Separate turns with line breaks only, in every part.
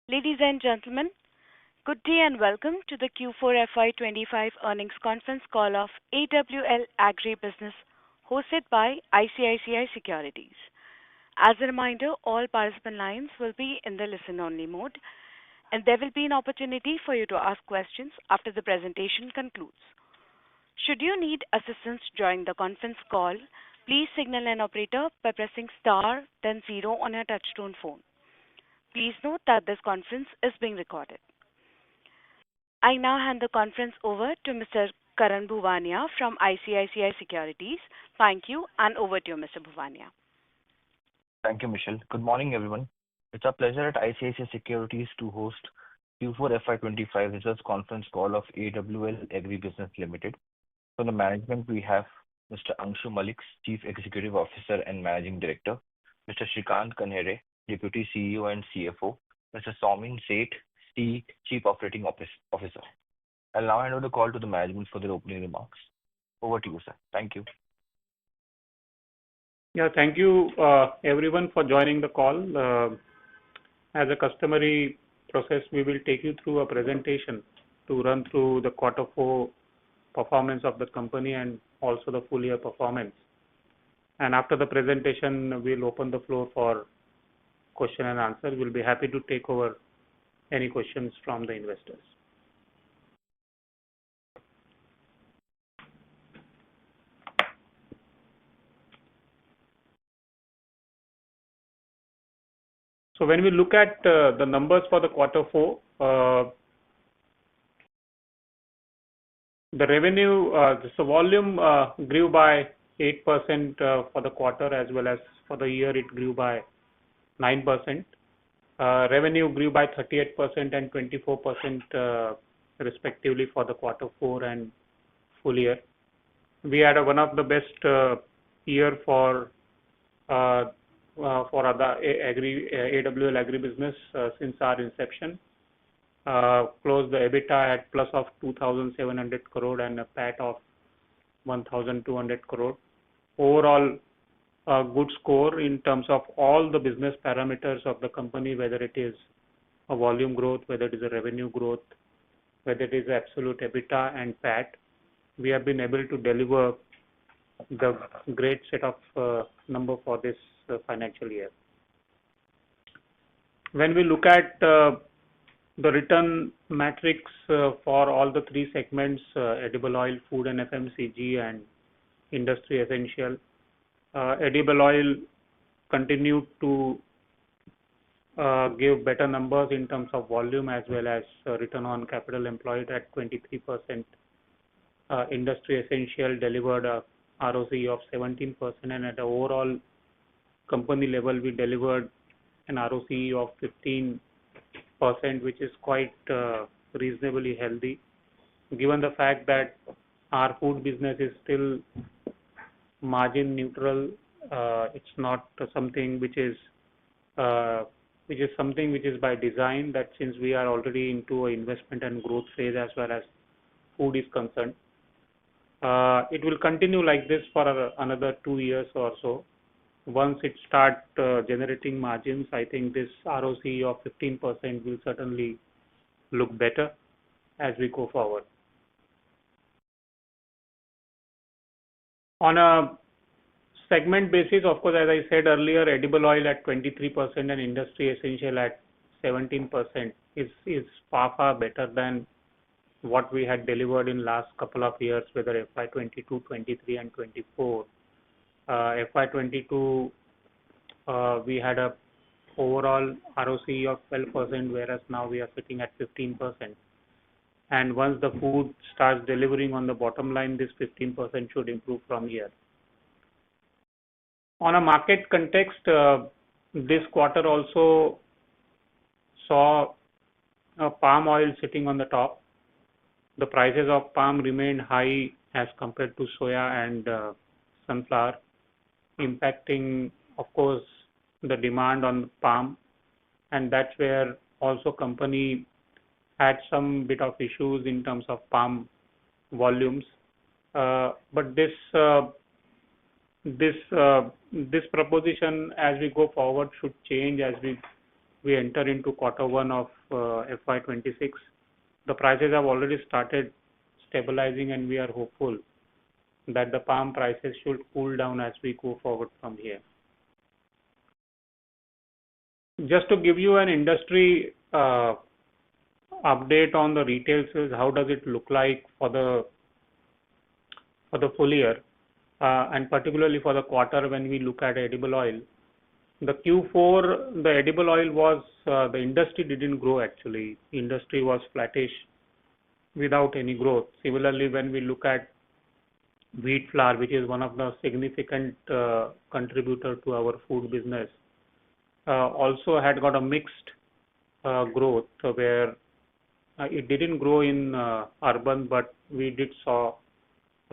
Ladies and gentlemen, good day and welcome to the Q4 FY25 earnings conference call of AWL Agri Business hosted by ICICI Securities. As a reminder, all participant lines will be in the listen-only mode, and there will be an opportunity for you to ask questions after the presentation concludes. Should you need assistance during the conference call, please signal an operator by pressing star then zero on your touchtone phone. Please note that this conference is being recorded. I now hand the conference over to Mr. Karan Bhuvania from ICICI Securities. Thank you, and over to you, Mr. Bhuvania.
Thank you, Michelle. Good morning, everyone. It's a pleasure at ICICI Securities to host Q4 FY25 results conference call of AWL Agri Business Limited. From the management, we have Mr. Angshu Malik, Chief Executive Officer and Managing Director, Mr. Shrikant Kanhere, Deputy CEO and CFO, Mr. Saumin Seth, Chief Operating Officer. I'll now hand over the call to the management for their opening remarks. Over to you, sir. Thank you.
Yeah, thank you, everyone, for joining the call. As a customary process, we will take you through a presentation to run through the Q4 performance of the company and also the full year performance. And after the presentation, we'll open the floor for question and answer. We'll be happy to take over any questions from the investors. So when we look at the numbers for the Q4, the revenue, the volume grew by 8% for the quarter, as well as for the year it grew by 9%. Revenue grew by 38% and 24% respectively for the Q4 and full year. We had one of the best year for other AWL Agri business since our inception. Closed the EBITDA at plus of 2,700 crore and a PAT of 1,200 crore. Overall, a good score in terms of all the business parameters of the company, whether it is a volume growth, whether it is a revenue growth, whether it is absolute EBITDA and PAT. We have been able to deliver the great set of number for this financial year. When we look at the return metrics for all the three segments, edible oil, food and FMCG, and industry essential, edible oil continued to give better numbers in terms of volume as well as return on capital employed at 23%. Industry essential delivered a ROC of 17%, and at the overall company level we delivered an ROC of 15%, which is quite reasonably healthy, given the fact that our food business is still margin neutral. It's not something which is something which is by design, that since we are already into an investment and growth phase as well as food is concerned. It will continue like this for another 2 years or so. Once it starts generating margins, I think this ROC of 15% will certainly look better as we go forward. On a segment basis, of course, as I said earlier, edible oil at 23% and industry essential at 17% is far better than what we had delivered in last couple of years, whether FY22, 23 and 24. FY22, we had a overall ROC of 12%, whereas now we are sitting at 15%. And once the food starts delivering on the bottom line, this 15% should improve from here. On a market context, this quarter also saw palm oil sitting on the top. The prices of palm remained high as compared to soya and sunflower, impacting, of course, the demand on palm, and that's where also company had some bit of issues in terms of palm volumes. But this proposition as we go forward should change as we we enter into quarter one of FY26, the prices have already started stabilizing, and we are hopeful that the palm prices should cool down as we go forward from here. Just to give you an industry update on the retail sales, how does it look like for the full year, and particularly for the quarter when we look at edible oil. The Q4, the edible oil was, the industry didn't grow actually. Industry was flattish without any growth. Similarly, when we look at wheat flour, which is one of the significant contributor to our food business, also had got a mixed growth where it didn't grow in urban, but we did saw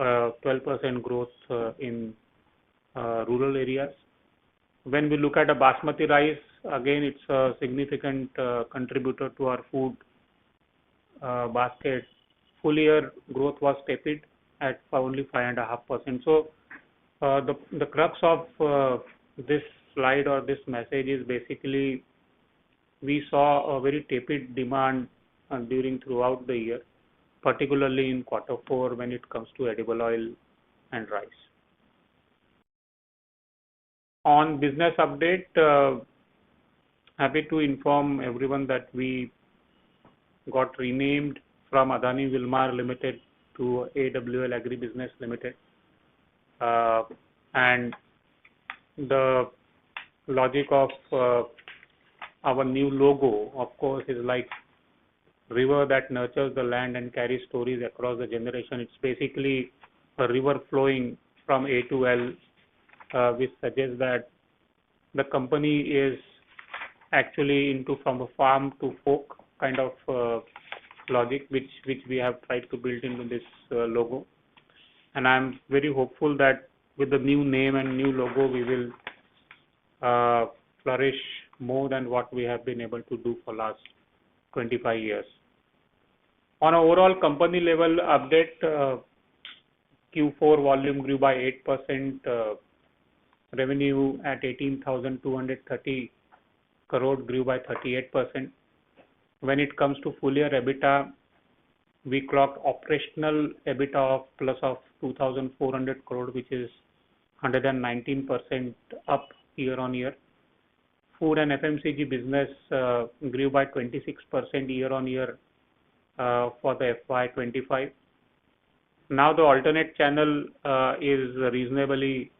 12% growth in rural areas. When we look at a basmati rice, again it's a significant contributor to our food basket. Full year growth was tepid at only 5.5%. So the crux of this slide or this message is basically we saw a very tepid demand throughout the year, particularly in quarter 4 when it comes to edible oil and rice. On business update, happy to inform everyone that we got renamed from Adani Wilmar Limited to AWL Agri Business Limited, and the logic of our new logo, of course, is like river that nurtures the land and carries stories across the generation. It's basically a river flowing from A to L, which suggests that the company is actually into from a farm to fork kind of logic, which we have tried to build into this logo. And I'm very hopeful that with the new name and new logo, we will flourish more than what we have been able to do for last 25 years. On an overall company level update, Q4 volume grew by 8%, revenue at 18,230 crore grew by 38%. When it comes to full year EBITDA, we clocked operational EBITDA of plus of 2,400 crore, which is 119% up year on year. Food and FMCG business grew by 26% year on year for the FY25. Now the alternate channel is reasonably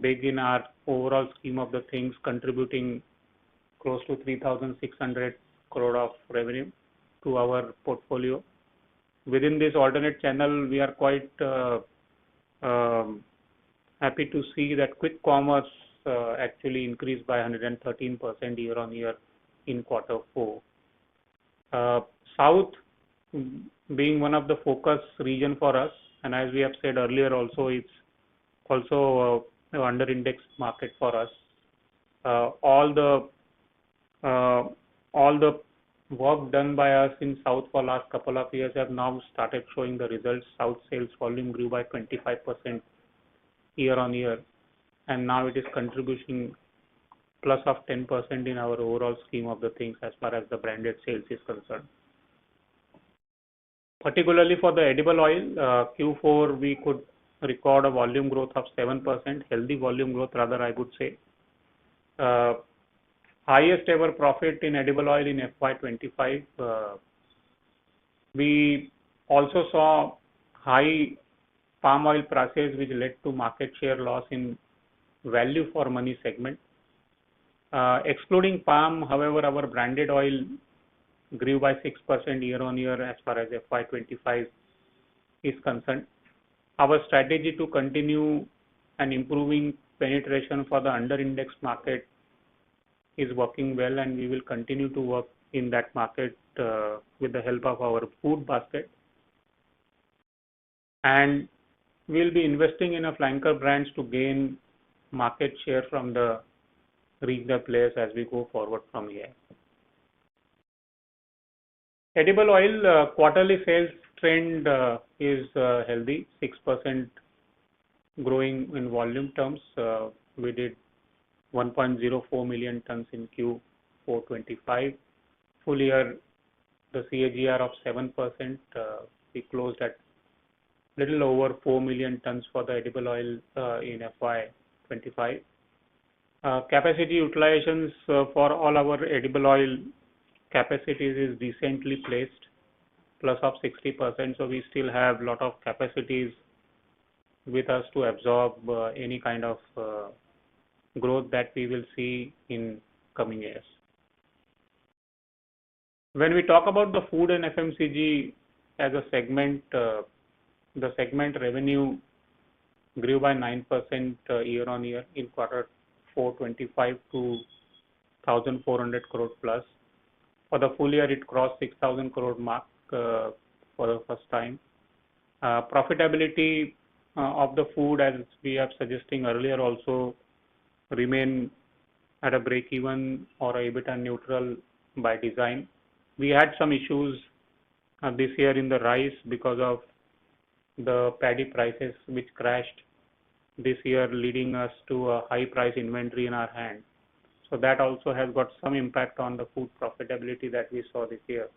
big in our overall scheme of the things, contributing close to 3,600 crore of revenue to our portfolio. Within this alternate channel, we are quite happy to see that quick commerce actually increased by 113% year on year in quarter 4. South being one of the focus region for us, and as we have said earlier also, it's also under indexed market for us. All the work done by us in South for last couple of years have now started showing the results. South sales volume grew by 25% year on year, and now it is contributing plus of 10% in our overall scheme of the things as far as the branded sales is concerned. Particularly for the edible oil, Q4 we could record a volume growth of 7%, healthy volume growth rather I would say. Highest ever profit in edible oil in FY25. We also saw high palm oil prices which led to market share loss in value for money segment. Excluding palm, however, our branded oil grew by 6% year on year as far as FY25 is concerned. Our strategy to continue and improving penetration for the under indexed market is working well, and we will continue to work in that market with the help of our food basket. And we'll be investing in a flanker brands to gain market share from the regional players as we go forward from here. Edible oil quarterly sales trend is healthy, 6% growing in volume terms. We did 1.04 million tons in Q4 FY2024-25. Full year, the CAGR of 7%. We closed at little over 4 million tons for the edible oil in FY25. Capacity utilizations for all our edible oil capacities is decently placed, plus of 60%. So we still have a lot of capacities with us to absorb any kind of growth that we will see in coming years. When we talk about the food and FMCG as a segment, the segment revenue grew by 9% year on year in quarter 4/25 to 1,400 crore plus. For the full year, it crossed 6,000 crore mark for the first time. Profitability of the food, as we are suggesting earlier, also remain at a break even or EBITDA neutral by design. We had some issues this year in the rice because of the paddy prices which crashed this year, leading us to a high price inventory in our hand. So that also has got some impact on the food profitability that we saw this year.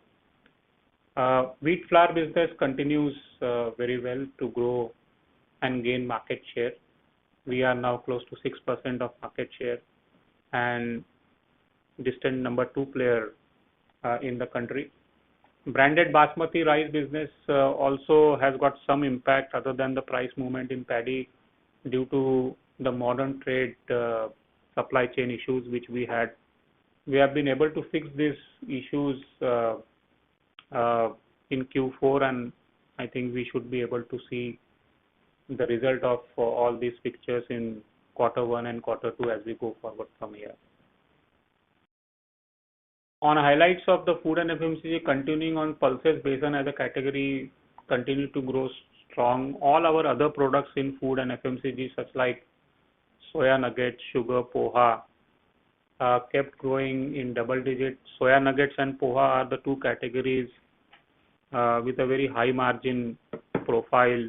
Wheat flour business continues very well to grow and gain market share. We are now close to 6% of market share and distant number 2 player in the country. Branded basmati rice business also has got some impact other than the price movement in paddy due to the modern trade supply chain issues which we had. We have been able to fix these issues in Q4, and I think we should be able to see the result of all these fixtures in quarter 1 and quarter 2 as we go forward from here. On highlights of the food and FMCG, continuing on pulses, besan as a category continue to grow strong. All our other products in food and FMCG, such like soya nuggets, sugar, poha, kept growing in double digits. Soya nuggets and poha are the two categories with a very high margin profile,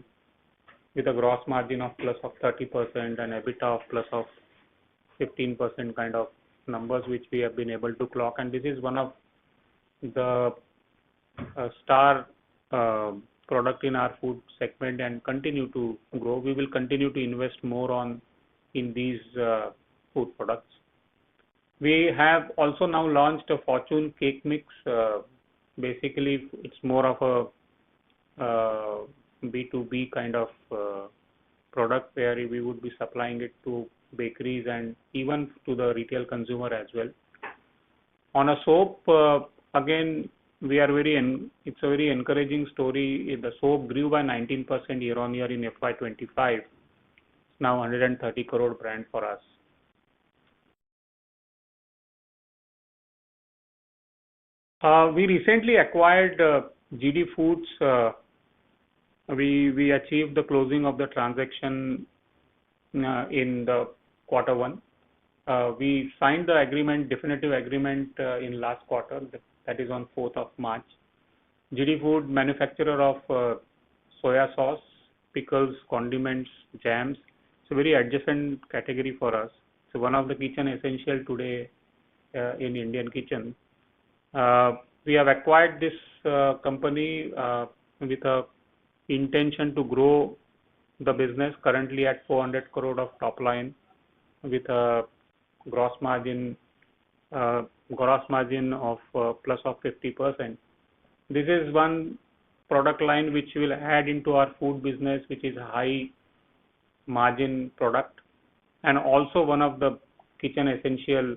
with a gross margin of plus of 30% and EBITDA of plus of 15% kind of numbers which we have been able to clock. And this is one of the star product in our food segment and continue to grow. We will continue to invest more in these food products. We have also now launched a Fortune cake mix. Basically, it's more of a B2B kind of product where we would be supplying it to bakeries and even to the retail consumer as well. On a soap, again, we are it's a very encouraging story. The soap grew by 19% year on year in FY25. It's now 130 crore brand for us. We recently acquired GD Foods. We achieved the closing of the transaction in the quarter 1. We signed the agreement, definitive agreement in last quarter, that is on 4th of March. GD Food, manufacturer of soya sauce, pickles, condiments, jams. It's a very adjacent category for us. So one of the kitchen essential today in Indian kitchen. We have acquired this company with a intention to grow the business, currently at 400 crore of top line with a gross margin of plus of 50%. This is one product line which will add into our food business, which is a high margin product, and also one of the kitchen essential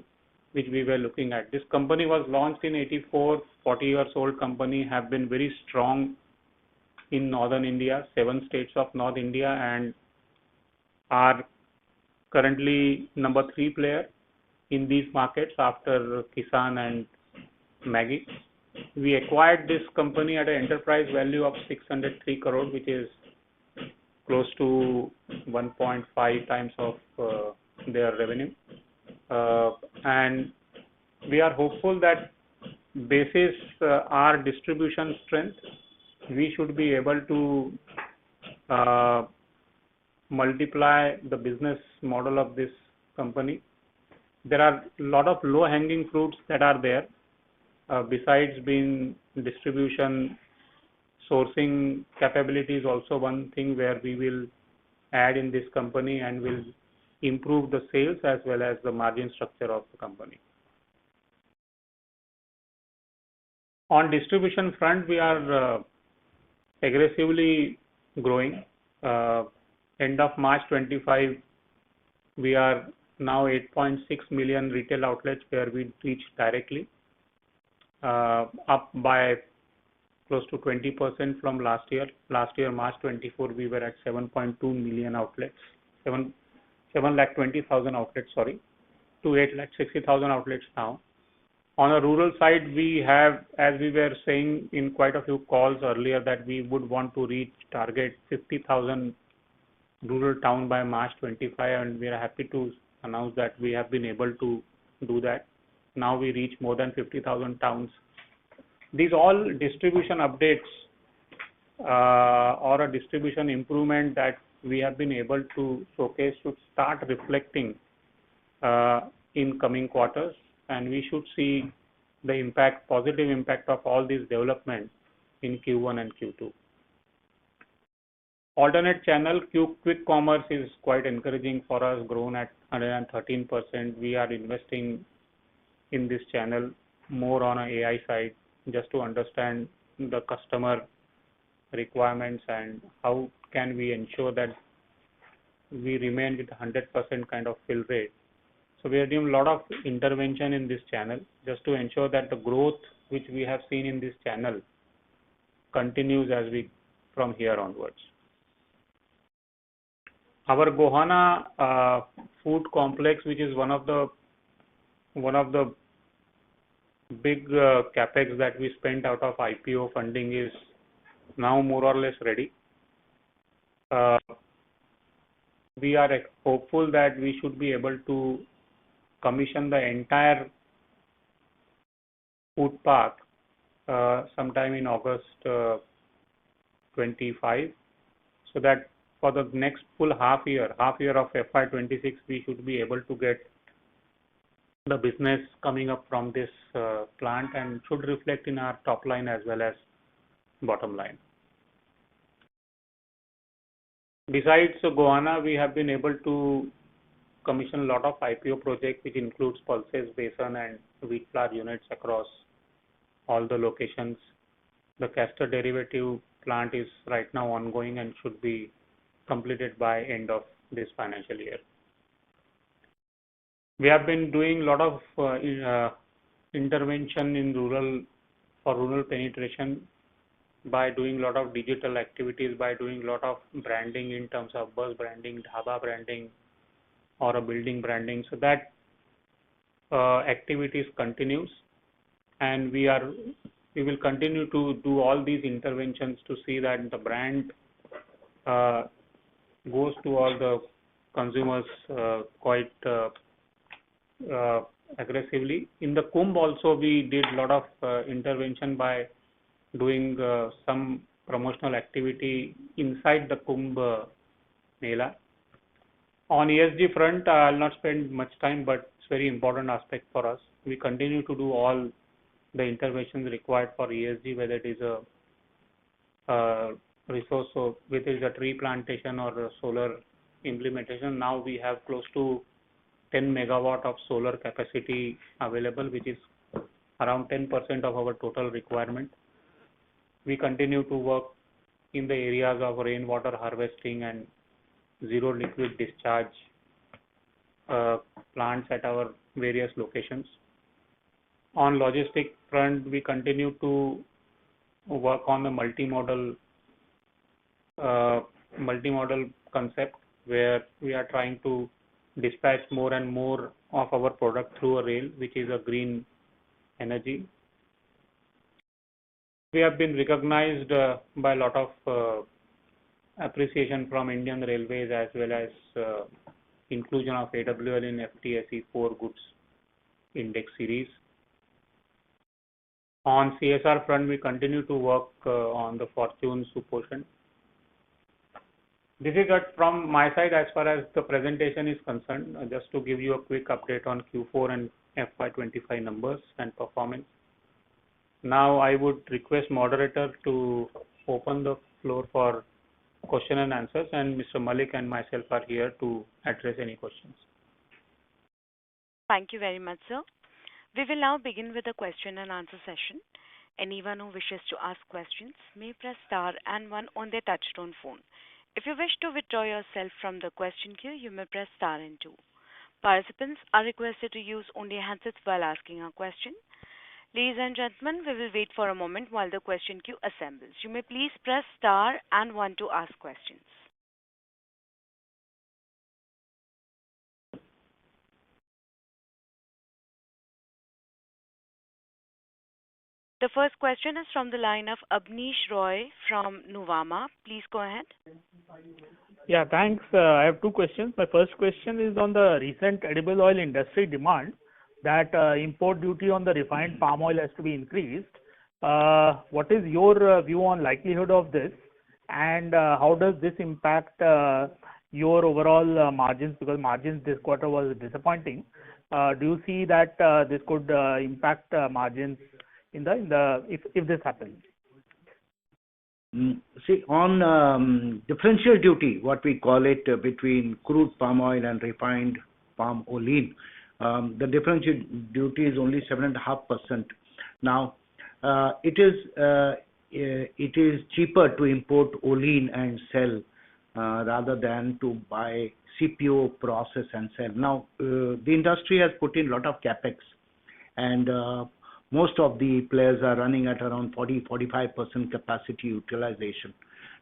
which we were looking at. This company was launched in 84, 40 years old company, have been very strong in northern India, 7 states of North India, and are currently number 3 player in these markets after Kisan and Maggi. We acquired this company at an enterprise value of 603 crore, which is close to 1.5 times of their revenue. And we are hopeful that basis our distribution strength, we should be able to multiply the business model of this company. there are a lot of low-hanging fruits that are there. Besides being distribution, sourcing capability is also one thing where we will add in this company and will improve the sales as well as the margin structure of the company. On distribution front, we are aggressively growing. End of March 25, we are now 8.6 million retail outlets where we reach directly, up by close to 20% from last year. Last year, March 24, we were at 7.2 million outlets, 7,20,000 outlets, sorry, to 8,60,000 outlets now. On a rural side, we have, as we were saying in quite a few calls earlier, that we would want to reach target 50,000 rural town by March 25, and we are happy to announce that we have been able to do that. Now we reach more than 50,000 towns. These all distribution updates or a distribution improvement that we have been able to showcase should start reflecting in coming quarters, and we should see the impact, positive impact of all these developments in Q1 and Q2. Alternate channel, quick commerce is quite encouraging for us, grown at 113%. We are investing in this channel more on an AI side, just to understand the customer requirements and how can we ensure that we remain with 100% kind of fill rate. So we are doing a lot of intervention in this channel just to ensure that the growth which we have seen in this channel continues as we from here onwards. Our Gohana food complex, which is one of the big capex that we spent out of IPO funding, is now more or less ready. We are hopeful that we should be able to commission the entire food park sometime in August 25, so that for the next full half year of FY26, we should be able to get the business coming up from this plant and should reflect in our top line as well as bottom line. Besides Gohana, we have been able to commission a lot of IPO projects, which includes pulses, besan and wheat flour units across all the locations. The castor derivative plant is right now ongoing and should be completed by end of this financial year. We have been doing a lot of intervention in rural penetration by doing a lot of digital activities, by doing a lot of branding in terms of bus branding, dhaba branding, or a building branding. So that activities continues, and we will continue to do all these interventions to see that the brand goes to all the consumers quite aggressively. In the Kumbh also, we did a lot of intervention by doing some promotional activity inside the Kumbh Mela. On ESG front, I'll not spend much time, but it's very important aspect for us. We continue to do all the interventions required for ESG, whether it is a resource, so whether it is a tree plantation or a solar implementation. Now we have close to 10 megawatt of solar capacity available, which is around 10% of our total requirement. We continue to work in the areas of rainwater harvesting and zero liquid discharge plants at our various locations. On logistic front, we continue to work on the multimodal concept, where we are trying to dispatch more and more of our product through a rail, which is a green energy. We have been recognized by a lot of appreciation from Indian Railways, as well as inclusion of AWL in FTSE 4 Goods Index Series. On CSR front, we continue to work on the Fortune Suposhan. This is it from my side as far as the presentation is concerned. Just to give you a quick update on Q4 and FY25 numbers and performance. Now I would request moderator to open the floor for question and answers, and Mr. Malik and myself are here to address any questions.
Thank you very much, sir. We will now begin with the question and answer session. Anyone who wishes to ask questions may press star and one on their touchtone phone. If you wish to withdraw yourself from the question queue, you may press star and two. Participants are requested to use only handsets while asking a question. Ladies and gentlemen, we will wait for a moment while the question queue assembles. You may please press star and one to ask questions. The first question is from the line of Abneesh Roy from Nuvama. Please go ahead.
Yeah, thanks. I have two questions. My first question is on the recent edible oil industry demand that import duty on the refined palm oil has to be increased. What is your view on likelihood of this, and how does this impact your overall margins? Because margins this quarter was disappointing. Do you see that this could impact margins in the if this happens?
See, on differential duty, what we call it, between crude palm oil and refined palm olein, the differential duty is only 7.5%. Now, it is cheaper to import olein and sell rather than to buy CPO, process and sell. Now, the industry has put in a lot of capex, and most of the players are running at around 40-45% capacity utilization.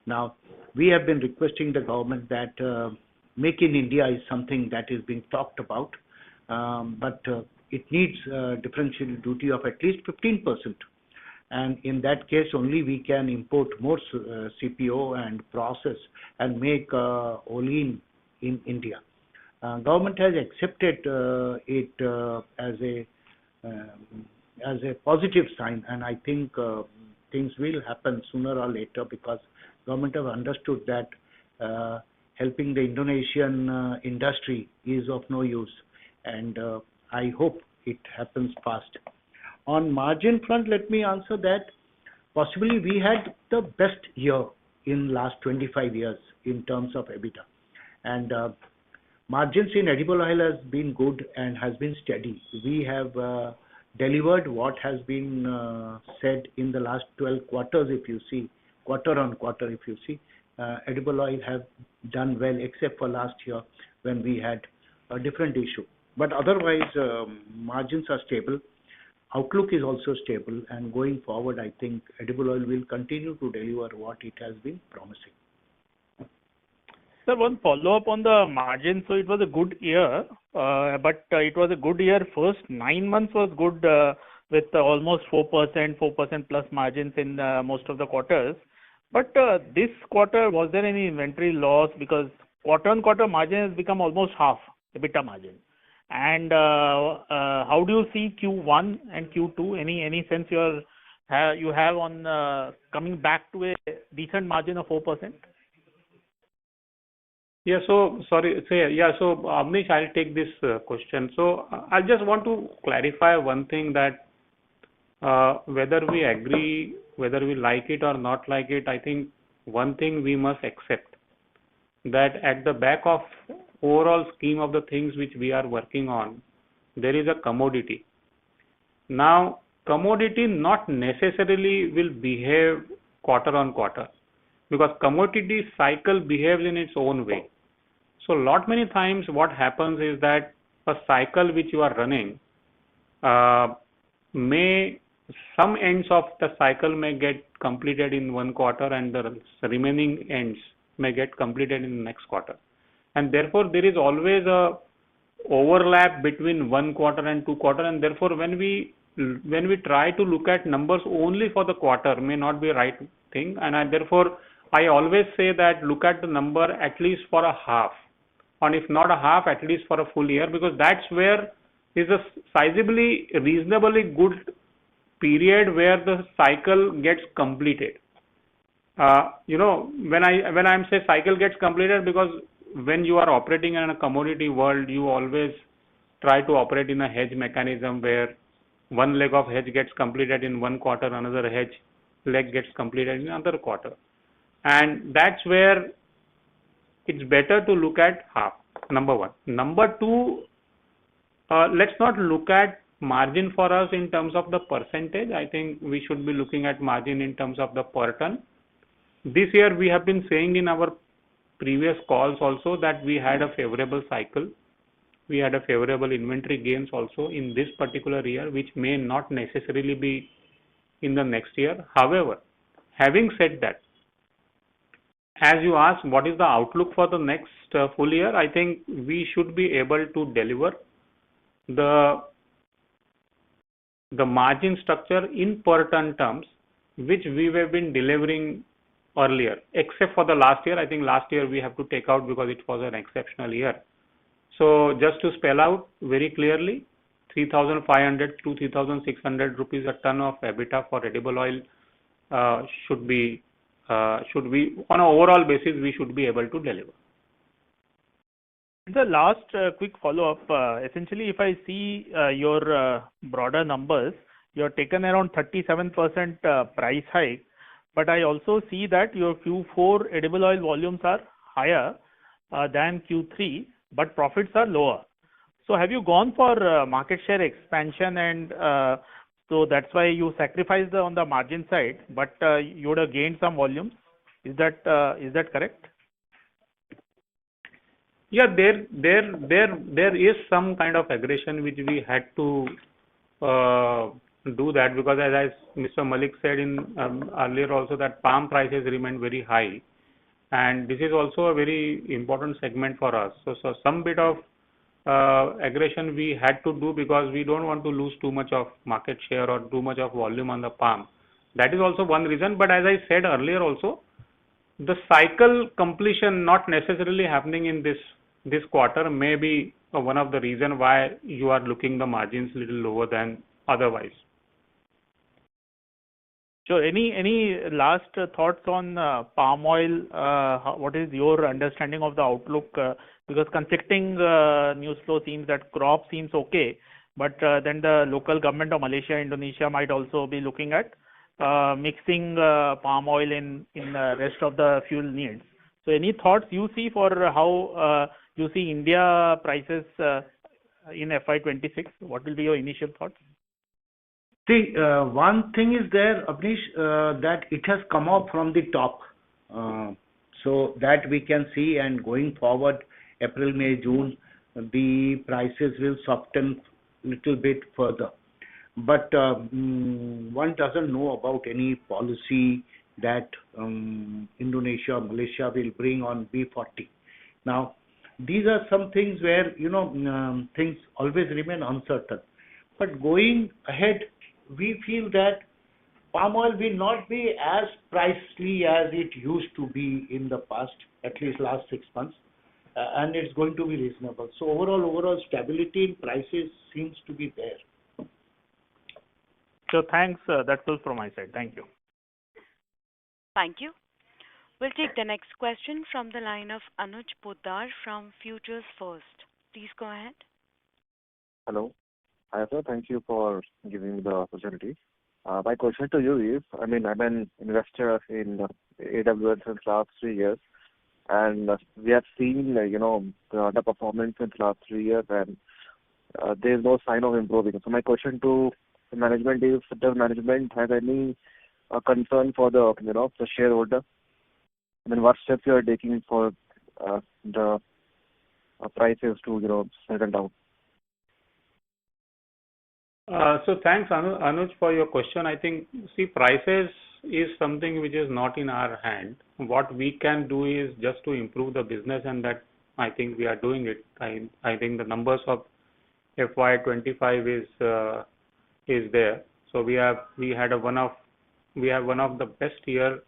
Now, we have been requesting the government that Make in India is something that is being talked about, but it needs differential duty of at least 15%. And in that case, only we can import more CPO and process and make olein in India. Government has accepted it as a positive sign, and I think things will happen sooner or later, because government have understood that helping the Indonesian industry is of no use, and I hope it happens fast. On margin front, let me answer that. Possibly we had the best year in last 25 years in terms of EBITDA, and margins in edible oil has been good and has been steady. We have delivered what has been said in the last 12 quarters. If you see quarter on quarter, if you see, edible oil have done well, except for last year when we had a different issue. But otherwise, margins are stable. Outlook is also stable, and going forward, I think edible oil will continue to deliver what it has been promising.
Sir, one follow-up on the margin. So it was a good year, but it was a good year. First 9 months was good with almost 4% plus margins in most of the quarters. But this quarter, was there any inventory loss? Because quarter-on-quarter margin has become almost half EBITDA margin. And how do you see Q1 and Q2? Any sense you have on coming back to a decent margin of 4%?
Yeah, so sorry, so Abneesh, I'll take this question. So I just want to clarify one thing, that whether we agree, whether we like it or not like it, I think one thing we must accept, that at the back of overall scheme of the things which we are working on, there is a commodity. Now, commodity not necessarily will behave quarter on quarter, because commodity cycle behaves in its own way. So many times what happens is that a cycle which you are running, some ends of the cycle may get completed in one quarter, and the remaining ends may get completed in the next quarter. And therefore there is always a overlap between one quarter and 2 quarter, and therefore when we try to look at numbers only for the quarter may not be the right thing. And therefore I always say that look at the number at least for a half, and if not a half, at least for a full year, because that's where is a sizably reasonably good period where the cycle gets completed. When I'm say cycle gets completed, because when you are operating in a commodity world, you always try to operate in a hedge mechanism where one leg of hedge gets completed in one quarter, another hedge leg gets completed in another quarter, and that's where it's better to look at half. Number one. Number two, let's not look at margin for us in terms of the percentage. I think we should be looking at margin in terms of the per ton. This year we have been saying in our previous calls also that we had a favorable cycle. We had a favorable inventory gains also in this particular year, which may not necessarily be in the next year. However, having said that, as you asked, what is the outlook for the next full year? I think we should be able to deliver the margin structure in per ton terms, which we have been delivering earlier, except for the last year. I think last year we have to take out because it was an exceptional year. So just to spell out very clearly, 3,500 to 3,600 rupees a ton of EBITDA for edible oil should be on an overall basis we should be able to deliver.
The last quick follow-up, essentially if I see your broader numbers, you have taken around 37% price hike, but I also see that your Q4 edible oil volumes are higher than Q3, but profits are lower. So have you gone for market share expansion, and so that's why you sacrificed on the margin side, but you would have gained some volumes? Is that correct?
Yeah, there is some kind of aggression which we had to do that, because as Mr. Malik said in earlier also, that palm prices remain very high, and this is also a very important segment for us. So some bit of aggression we had to do, because we don't want to lose too much of market share or too much of volume on the palm. That is also one reason. But as I said earlier also, the cycle completion not necessarily happening in this quarter may be one of the reason why you are looking the margins little lower than otherwise.
So any last thoughts on palm oil? What is your understanding of the outlook? Because conflicting news flow seems that crop seems okay, but then the local government of Malaysia, Indonesia might also be looking at mixing palm oil in the rest of the fuel needs. So any thoughts you see for how you see India prices in FY26? What will be your initial thoughts?
See, one thing is there, Abneesh, that it has come up from the top, so that we can see, and going forward, April, May, June, the prices will soften little bit further. But one doesn't know about any policy that Indonesia or Malaysia will bring on B40. Now, these are some things where, things always remain uncertain. But going ahead, we feel that palm oil will not be as pricey as it used to be in the past, at least last 6 months, and it's going to be reasonable. So overall stability in prices seems to be there.
So thanks. That's all from my side. Thank you.
Thank you. We'll take the next question from the line of Anuj Poddar from Futures First. Please go ahead.
Hello. Hi, sir. Thank you for giving me the opportunity. My question to you is, I'm an investor in AWL since last 3 years, and we have seen, the underperformance in last 3 years, and there is no sign of improving. So my question to the management is, does management have any concern for the shareholder? What steps you are taking for the prices to settle down?
So thanks, Anuj, for your question. I think, see, prices is something which is not in our hand. What we can do is just to improve the business, and that I think we are doing it. I think the numbers of FY25 is there. So we have one of the best year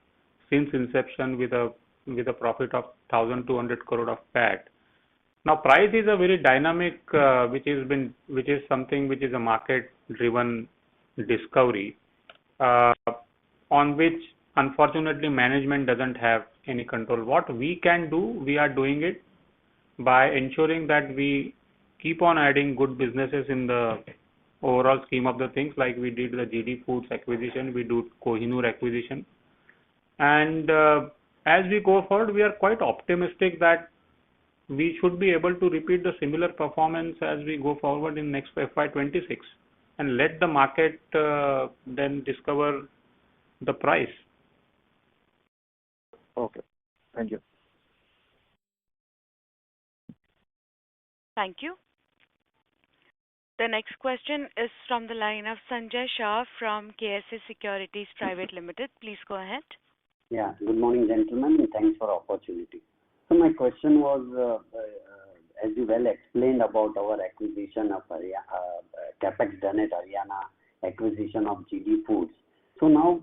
since inception with a profit of 1,200 crore of PAT. Now, price is a very dynamic, which is something which is a market-driven discovery, on which unfortunately, management doesn't have any control. What we can do, we are doing it by ensuring that we keep on adding good businesses in the overall scheme of the things, like we did the GD Foods acquisition, we do Kohinoor acquisition. And as we go forward, we are quite optimistic that we should be able to repeat the similar performance as we go forward in next FY26 and let the market then discover the price.
Okay. Thank you.
Thank you. The next question is from the line of Sanjay Shah from KSA Securities Private Limited. Please go ahead.
Yeah. Good morning, gentlemen, and thanks for the opportunity. So my question was, as you well explained about our acquisition of CapEx done at Haryana, acquisition of GD Foods. So now,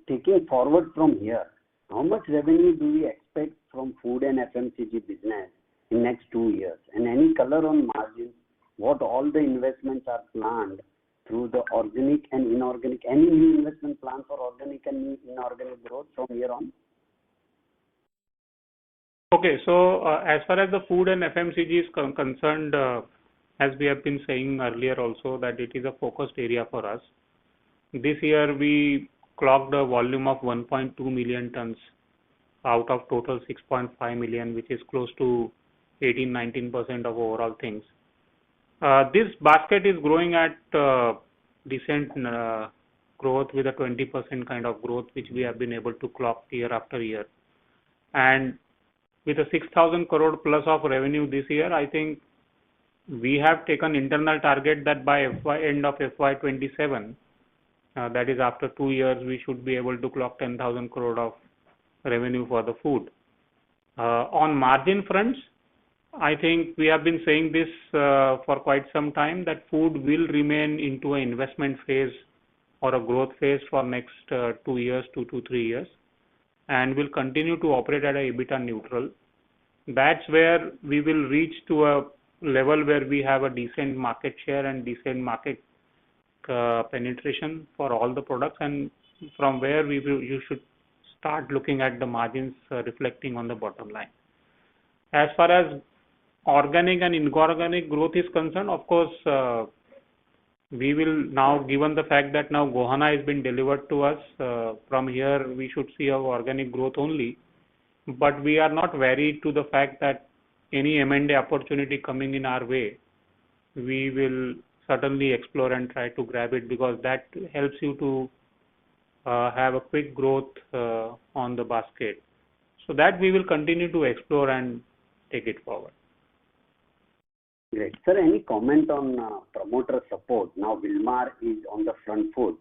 taking forward from here, how much revenue do we expect from food and FMCG business in next 2 years? And any color on margins, what all the investments are planned through the organic and inorganic, any new investment plan for organic and inorganic growth from here on?
Okay, so as far as the food and FMCG is concerned, as we have been saying earlier also, that it is a focused area for us. This year we clocked a volume of 1.2 million tons out of total 6.5 million, which is close to 18-19% of overall things. This basket is growing at decent growth with a 20% kind of growth, which we have been able to clock year after year. And with a 6,000 crore plus of revenue this year, I think we have taken internal target that by end of FY27, that is after 2 years, we should be able to clock 10,000 crore of revenue for the food. On margin fronts, I think we have been saying this for quite some time, that food will remain into an investment phase or a growth phase for next 2 years, 2 to 3 years, and will continue to operate at a EBITDA neutral. That's where we will reach to a level where we have a decent market share and decent market penetration for all the products, and from where you should start looking at the margins reflecting on the bottom line. As far as organic and inorganic growth is concerned, of course, we will now, given the fact that now Gohana has been delivered to us, from here we should see our organic growth only. But we are not worried to the fact that any M&A opportunity coming in our way, we will certainly explore and try to grab it, because that helps you to have a quick growth on the basket. So that we will continue to explore and take it forward.
Great. Sir, any comment on promoter support? Now Wilmar is on the front foot,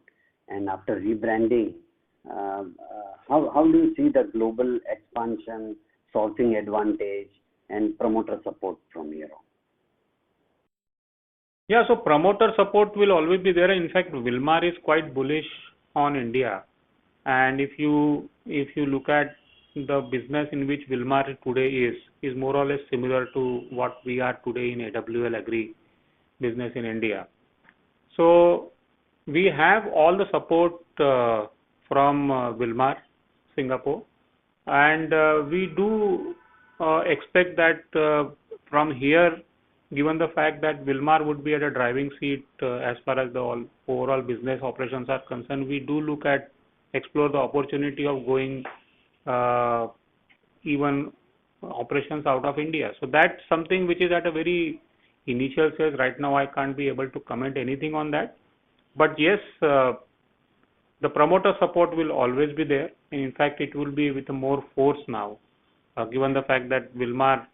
and after rebranding, how do you see the global expansion, sourcing advantage, and promoter support from here on?
Yeah, so promoter support will always be there. In fact, Wilmar is quite bullish on India, and if you look at the business in which Wilmar today is more or less similar to what we are today in AWL Agri business in India. So we have all the support from Wilmar, Singapore, and we do expect that from here, given the fact that Wilmar would be at a driving seat as far as the overall business operations are concerned, we do explore the opportunity of going even operations out of India. So that's something which is at a very initial stage. Right now I can't be able to comment anything on that. But yes, the promoter support will always be there. And in fact, it will be with more force now, given the fact that Wilmar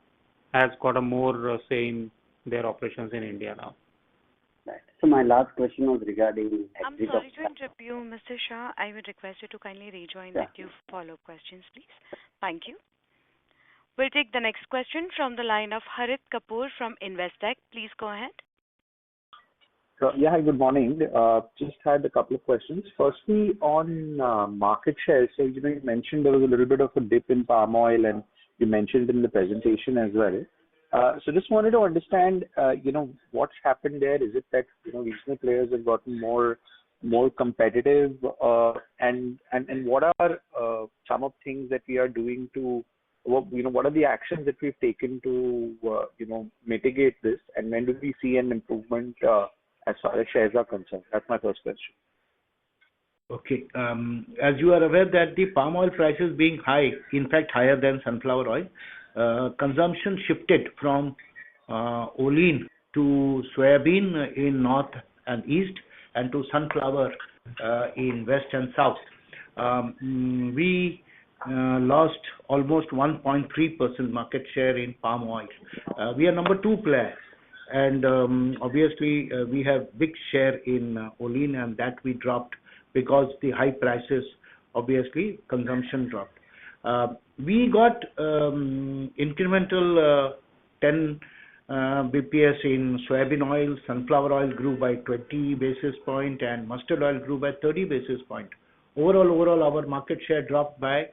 has got a more say in their operations in India now.
Right. So my last question was regarding...
I'm sorry to interrupt you, Mr. Shah. I would request you to kindly rejoin the queue for follow-up questions, please. Thank you. We'll take the next question from the line of Harit Kapoor from Investec. Please go ahead.
So, yeah, hi, good morning. Just had a couple of questions. Firstly, on market share. So, you mentioned there was a little bit of a dip in palm oil, and you mentioned in the presentation as well. So just wanted to understand, what's happened there. Is it that, regional players have gotten more more competitive? And what are some of things that we are doing to, what are the actions that we've taken to, mitigate this? And when do we see an improvement as far as shares are concerned? That's my first question.
Okay. As you are aware that the palm oil prices being high, in fact higher than sunflower oil, consumption shifted from olein to soybean in north and east and to sunflower in west and south. We lost almost 1.3% market share in palm oil. We are number 2 player, and obviously we have big share in olein, and that we dropped because the high prices, obviously consumption dropped. We got incremental 10 BPS in soybean oil. Sunflower oil grew by 20 basis point and mustard oil grew by 30 basis point. Overall our market share dropped by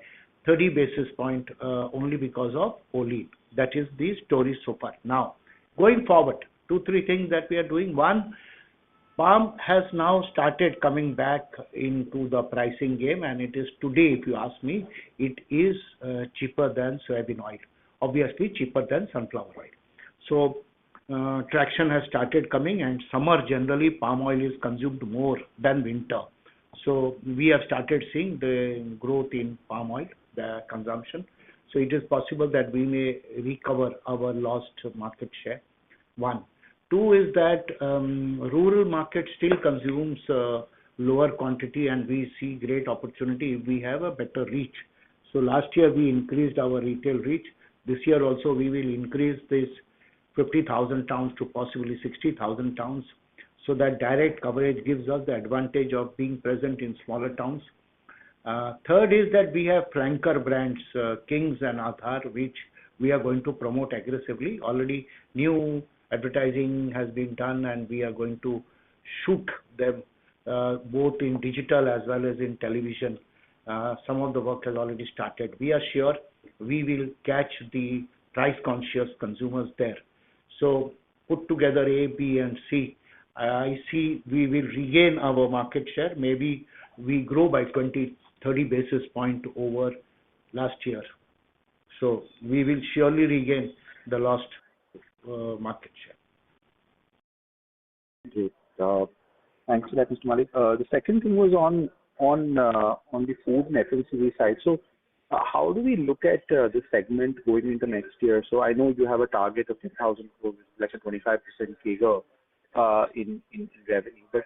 30 basis point only because of olein. That is the story so far. Now going forward, 2-3 things that we are doing. One, palm has now started coming back into the pricing game, and it is today, if you ask me, it is cheaper than soybean oil, obviously cheaper than sunflower oil. So traction has started coming, and summer generally palm oil is consumed more than winter. So we have started seeing the growth in palm oil, the consumption. So it is possible that we may recover our lost market share. One. Two is that rural market still consumes lower quantity, and we see great opportunity if we have a better reach. So last year we increased our retail reach. This year also we will increase this 50,000 towns to possibly 60,000 towns. So that direct coverage gives us the advantage of being present in smaller towns. Third is that we have flanker brands, Kings and Aadhar, which we are going to promote aggressively. Already new advertising has been done, and we are going to shoot them both in digital as well as in television. Some of the work has already started. We are sure we will catch the price conscious consumers there. So put together A, B and C, I see we will regain our market share. Maybe we grow by 20-30 basis point over last year. So we will surely regain the lost market share.
Okay. Thanks for that, Mr. Malik. The second thing was on the food and FMCG side. So how do we look at this segment going into next year? So I know you have a target of 10,000 crores, like a 25% CAGR in revenue. But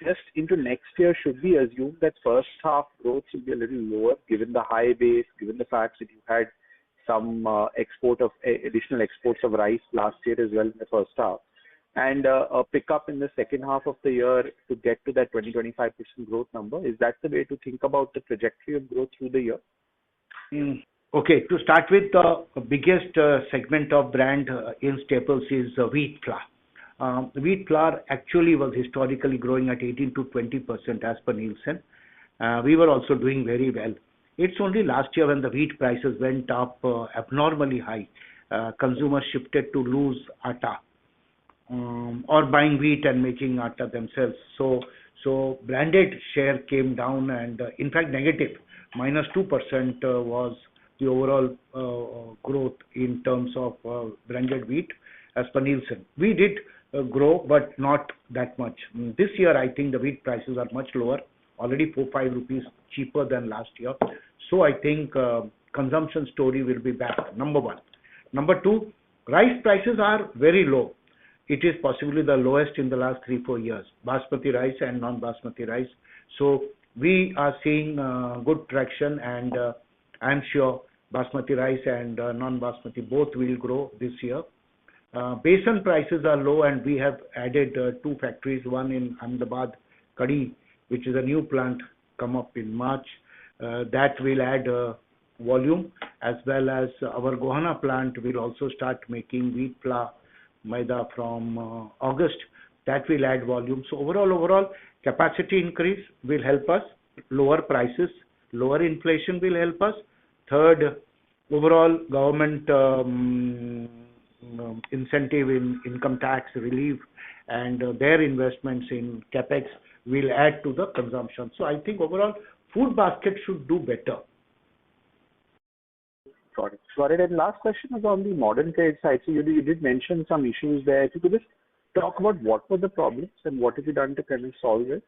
just into next year, should we assume that first half growth will be a little lower, given the high base, given the fact that you had some additional exports of rice last year as well in the first half, and a pickup in the second half of the year to get to that 20-25% growth number? Is that the way to think about the trajectory of growth through the year?
Okay, to start with, the biggest segment of brand in staples is wheat flour. Wheat flour actually was historically growing at 18 to 20% as per Nielsen. We were also doing very well. It's only last year when the wheat prices went up abnormally high, consumers shifted to loose atta or buying wheat and making atta themselves. So branded share came down, and in fact negative, -2% was the overall growth in terms of branded wheat as per Nielsen. We did grow, but not that much. This year, I think the wheat prices are much lower, already 4-5 rupees cheaper than last year. So I think consumption story will be back, number one. Number two, rice prices are very low. It is possibly the lowest in the last 3-4 years, basmati rice and non-basmati rice. So we are seeing good traction, and I'm sure basmati rice and non-basmati both will grow this year. Besan prices are low, and we have added 2 factories, one in Ahmedabad, Kadi, which is a new plant come up in March. That will add volume, as well as our Gohana plant will also start making wheat flour maida from August. That will add volume. So overall capacity increase will help us. Lower prices, lower inflation will help us. Third, overall government incentive in income tax relief and their investments in capex will add to the consumption. So I think overall food basket should do better.
Got it. Got it. And last question is on the modern trade side. So you did mention some issues there. If you could just talk about what were the problems and what have you done to kind of solve it?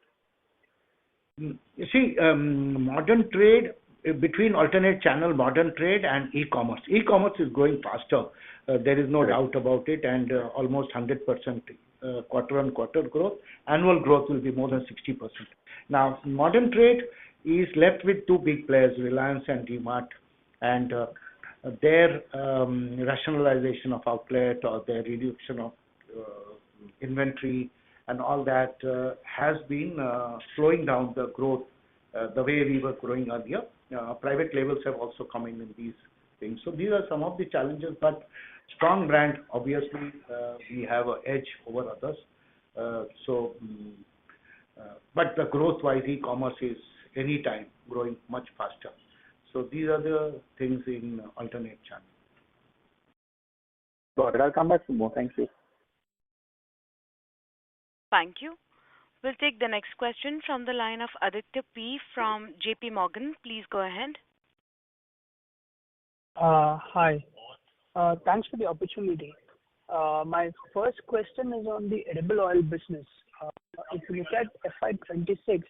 You see, modern trade, between alternate channel, modern trade and e-commerce. E-commerce is growing faster. There is no doubt about it, and almost 100% quarter-on-quarter growth. Annual growth will be more than 60%. Now, modern trade is left with two big players, Reliance and DMart, and their rationalization of outlet or their reduction of inventory and all that has been slowing down the growth the way we were growing earlier. Private labels have also come in these things. So these are some of the challenges, but strong brand, obviously, we have an edge over others. But the growth-wise, e-commerce is anytime growing much faster. So these are the things in alternate channel.
Got it. I'll come back for more. Thank you.
Thank you. We'll take the next question from the line of Aditya P. from JP Morgan. Please go ahead.
Hi. Thanks for the opportunity. My first question is on the edible oil business. If you look at FY26,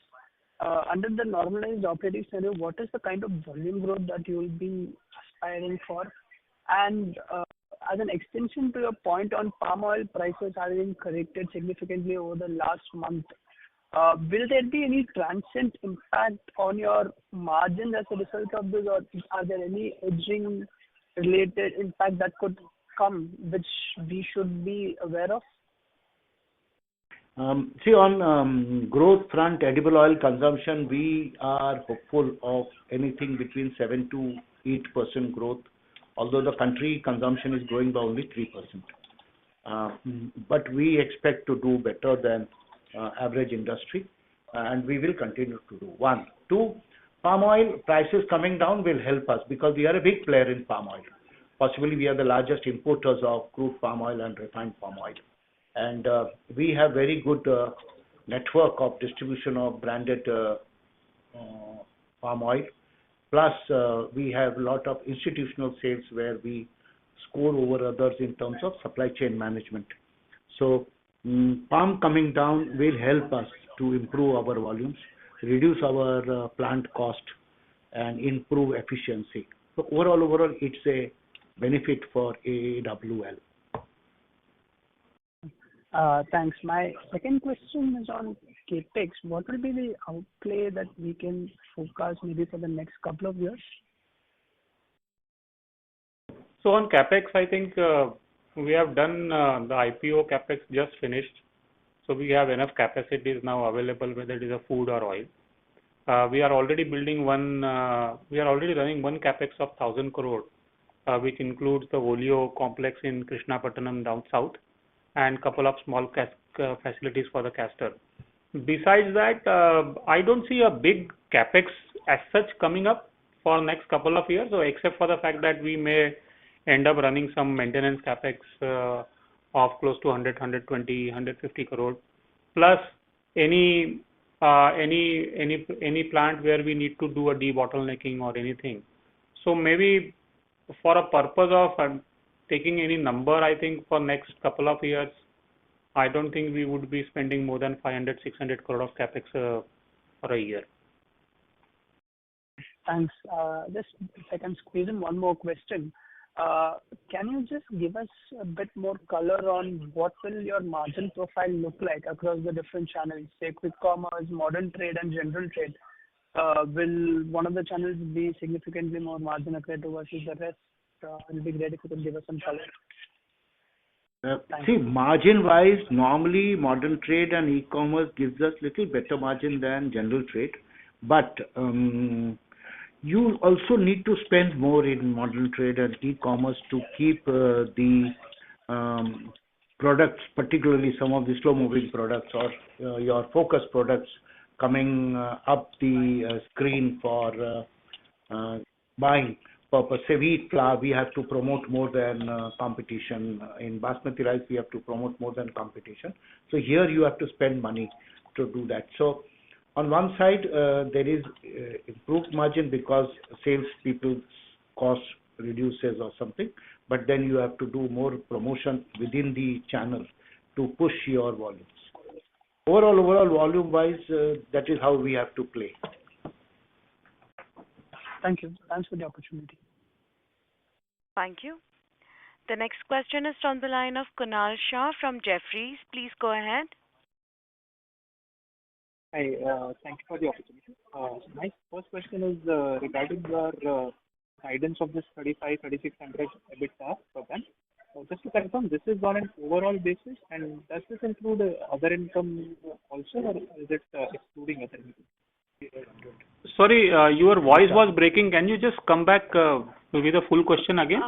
under the normalized operating scenario, what is the kind of volume growth that you will be aspiring for? And as an extension to your point on palm oil prices having corrected significantly over the last month, will there be any transient impact on your margin as a result of this, or are there any hedging related impact that could come which we should be aware of?
See, on growth front, edible oil consumption, we are hopeful of anything between 7 to 8% growth, although the country consumption is growing by only 3%. But we expect to do better than average industry, and we will continue to do. One. Two, palm oil prices coming down will help us because we are a big player in palm oil. Possibly we are the largest importers of crude palm oil and refined palm oil. And we have very good network of distribution of branded palm oil. Plus, we have a lot of institutional sales where we score over others in terms of supply chain management. So, palm coming down will help us to improve our volumes, reduce our plant cost, and improve efficiency. So, overall, it's a benefit for AWL.
Thanks. My second question is on CapEx. What will be the outlay that we can focus maybe for the next couple of years?
So on CapEx, I think we have done the IPO CapEx just finished. So we have enough capacities now available, whether it is a food or oil. We are already building we are already running one CapEx of 1,000 crore, which includes the Oleo complex in Krishnapatnam down south, and couple of small facilities for the castor. Besides that, I don't see a big capex as such coming up for next couple of years, so except for the fact that we may end up running some maintenance capex of close to 100, 120, 150 crore, plus any plant where we need to do a debottlenecking or anything. So maybe for a purpose of taking any number, I think for next couple of years, I don't think we would be spending more than 500, 600 crore of capex for a year.
Thanks. Just if I can squeeze in one more question. Can you just give us a bit more color on what will your margin profile look like across the different channels, say quick commerce, modern trade and general trade? Will one of the channels be significantly more margin accretive versus the rest? It'll be great if you could give us some color.
See, margin-wise, normally modern trade and e-commerce gives us little better margin than general trade. But you also need to spend more in modern trade and e-commerce to keep the products, particularly some of the slow-moving products or your focus products coming up the screen for buying purpose. Say wheat flour, we have to promote more than competition. In basmati rice, we have to promote more than competition. So here you have to spend money. to do that. So on one side, there is improved margin because sales people's cost reduces or something, but then you have to do more promotion within the channel to push your volumes. Overall, volume-wise, that is how we have to play.
Thank you. Thanks for the opportunity.
Thank you. The next question is from the line of Kunal Shah from Jefferies. Please go ahead.
Hi, thank you for the opportunity. My first question is regarding your guidance of this 3,600 EBITDA per ton. Just to confirm, this is on an overall basis, and does this include other income also, or is it excluding other income?
Sorry, your voice was breaking. Can you just come back with the full question again?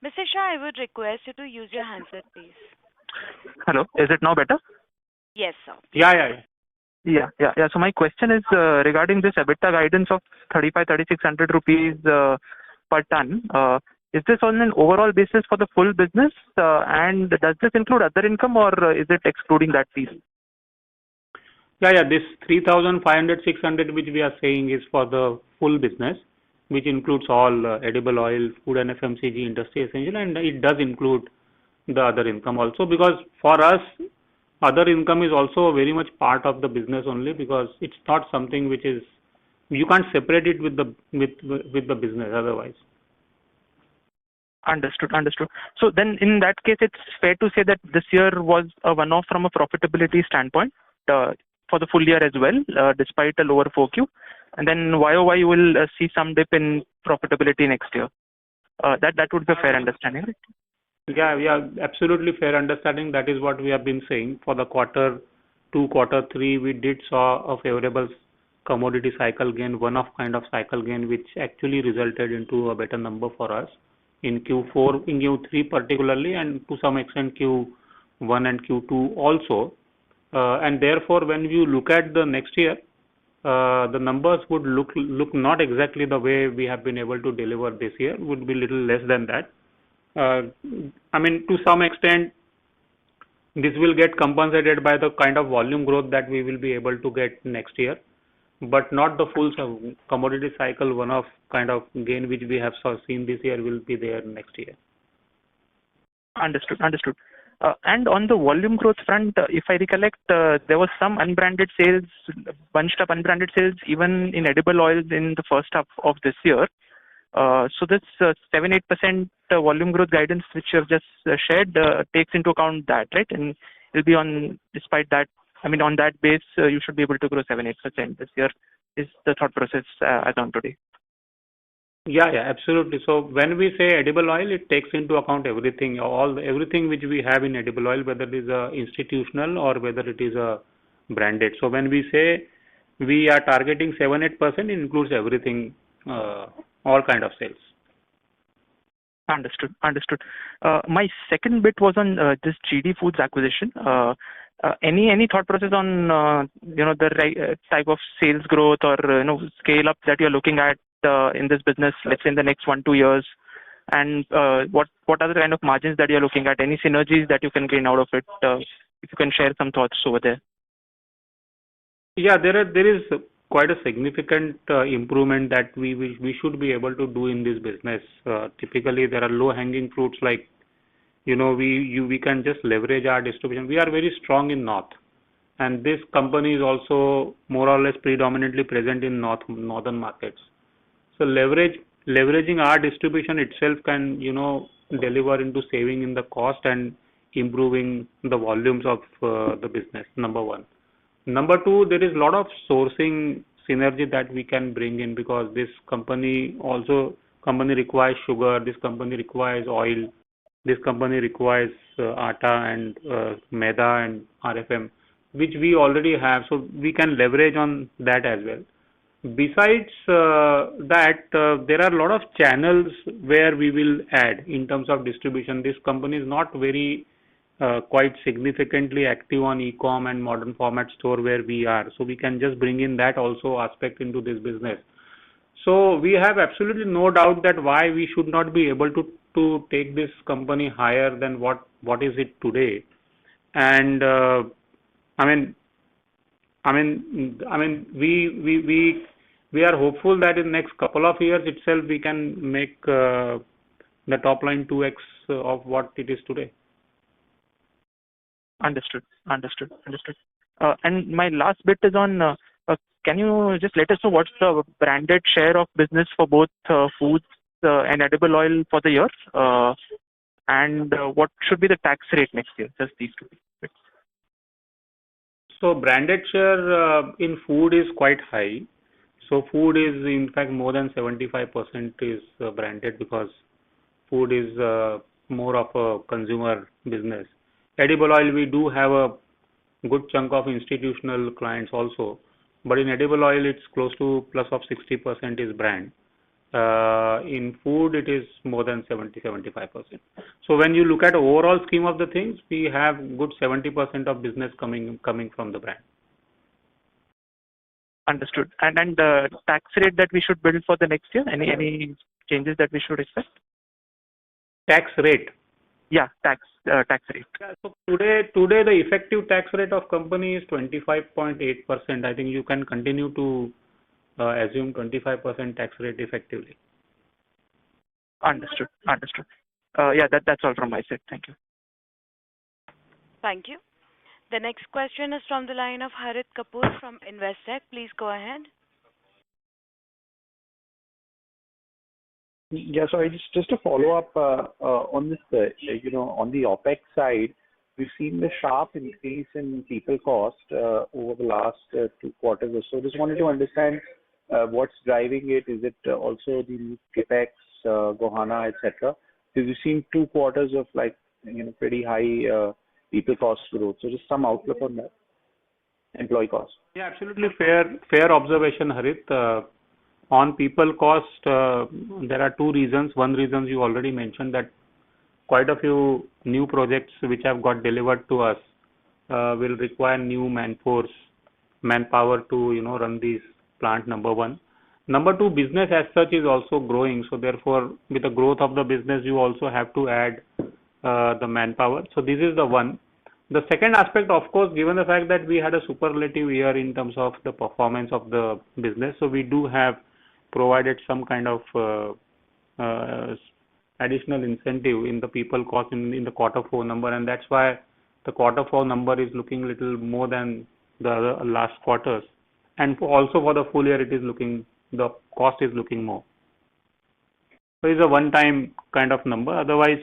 Mr. Shah, I would request you to use your handset, please.
Hello, is it now better?
Yes, sir.
Yeah.
So my question is regarding this EBITDA guidance of 3,600 rupees per ton. Is this on an overall basis for the full business, and does this include other income, or is it excluding that piece?
Yeah. This 3,500, 600 which we are saying is for the full business, which includes all edible oil, food and FMCG, industry essential, and it does include the other income also, because for us, other income is also very much part of the business only, because it's not something which is, you can't separate it with the business otherwise.
Understood. So then in that case, it's fair to say that this year was a one-off from a profitability standpoint for the full year as well, despite a lower 4Q. And then YOY will see some dip in profitability next year. That would be a fair understanding, right?
Yeah, absolutely fair understanding. That is what we have been saying. For the quarter 2, quarter 3, we did saw a favorable commodity cycle gain, one-off kind of cycle gain, which actually resulted into a better number for us in Q4, in Q3 particularly, and to some extent Q1 and Q2 also. And therefore, when you look at the next year, the numbers would look not exactly the way we have been able to deliver this year, would be little less than that. To some extent, this will get compensated by the kind of volume growth that we will be able to get next year, but not the full commodity cycle one-off kind of gain which we have seen this year will be there next year.
Understood. And on the volume growth front, if I recollect, there was some unbranded sales, bunched up unbranded sales, even in edible oils in the first half of this year. So this 7-8% volume growth guidance which you have just shared takes into account that, right? And it'll be on, despite that, on that base, you should be able to grow 7-8% this year, is the thought process as on today.
Yeah, absolutely. So when we say edible oil, it takes into account everything, everything which we have in edible oil, whether it is institutional or whether it is branded. So when we say we are targeting 7-8%, it includes everything, all kind of sales.
Understood. My second bit was on this GD Foods acquisition. Any thought process on the right type of sales growth or scale up that you're looking at in this business, let's say in the next 1-2 years, and what are the kind of margins that you're looking at? Any synergies that you can gain out of it? If you can share some thoughts over there.
Yeah, there is quite a significant improvement that we should be able to do in this business. Typically, there are low-hanging fruits like, we can just leverage our distribution. We are very strong in North, and this company is also more or less predominantly present in northern markets. So leveraging our distribution itself can, deliver into saving in the cost and improving the volumes of the business, number one. Number two, there is a lot of sourcing synergy that we can bring in, because this company requires sugar, this company requires oil, this company requires atta and maida and RFM, which we already have, so we can leverage on that as well. Besides that, there are a lot of channels where we will add in terms of distribution. This company is not very quite significantly active on e-com and modern format store where we are. So we can just bring in that also aspect into this business. So we have absolutely no doubt that why we should not be able to take this company higher than what is it today. And We are hopeful that in next couple of years itself we can make the top line 2x of what it is today.
Understood. Understood. Understood. And my last bit is on, can you just let us know what's the branded share of business for both foods and edible oil for the year? And what should be the tax rate next year? Just these two bits.
So branded share in food is quite high. So food is in fact more than 75% is branded, because food is more of a consumer business. Edible oil, we do have a good chunk of institutional clients also, but in edible oil it's close to plus of 60% is brand. In food it is more than 70-75%. So when you look at overall scheme of the things, we have good 70% of business coming from the brand.
Understood. And the tax rate that we should build for the next year, any changes that we should expect?
Tax rate?
Yeah, tax rate.
Yeah, so today the effective tax rate of company is 25.8%. I think you can continue to assume 25% tax rate effectively.
Understood. Understood. Yeah, that's all from my side. Thank you.
Thank you. The next question is from the line of Harit Kapoor from Investec. Please go ahead.
Yeah, so I just to follow up on this, on the OPEX side, we've seen the sharp increase in people cost over the last 2 quarters or so. Just wanted to understand what's driving it. Is it also the CapEx, Gohana, etc.? Because we've seen 2 quarters of pretty high people cost growth. So just some outlook on that. Employee cost.
Yeah, absolutely fair observation, Harit. On people cost, there are 2 reasons. One reason you already mentioned, that quite a few new projects which have got delivered to us will require new manpower to run these plant, number 1. Number 2, business as such is also growing. So therefore, with the growth of the business, you also have to add the manpower. So this is the one. The second aspect, of course, given the fact that we had a superlative year in terms of the performance of the business, so we do have provided some kind of additional incentive in the people cost in the Q4 number, and that's why the Q4 number is looking little more than the last quarters, and also for the full year the cost is looking more. So it's a one-time kind of number. Otherwise,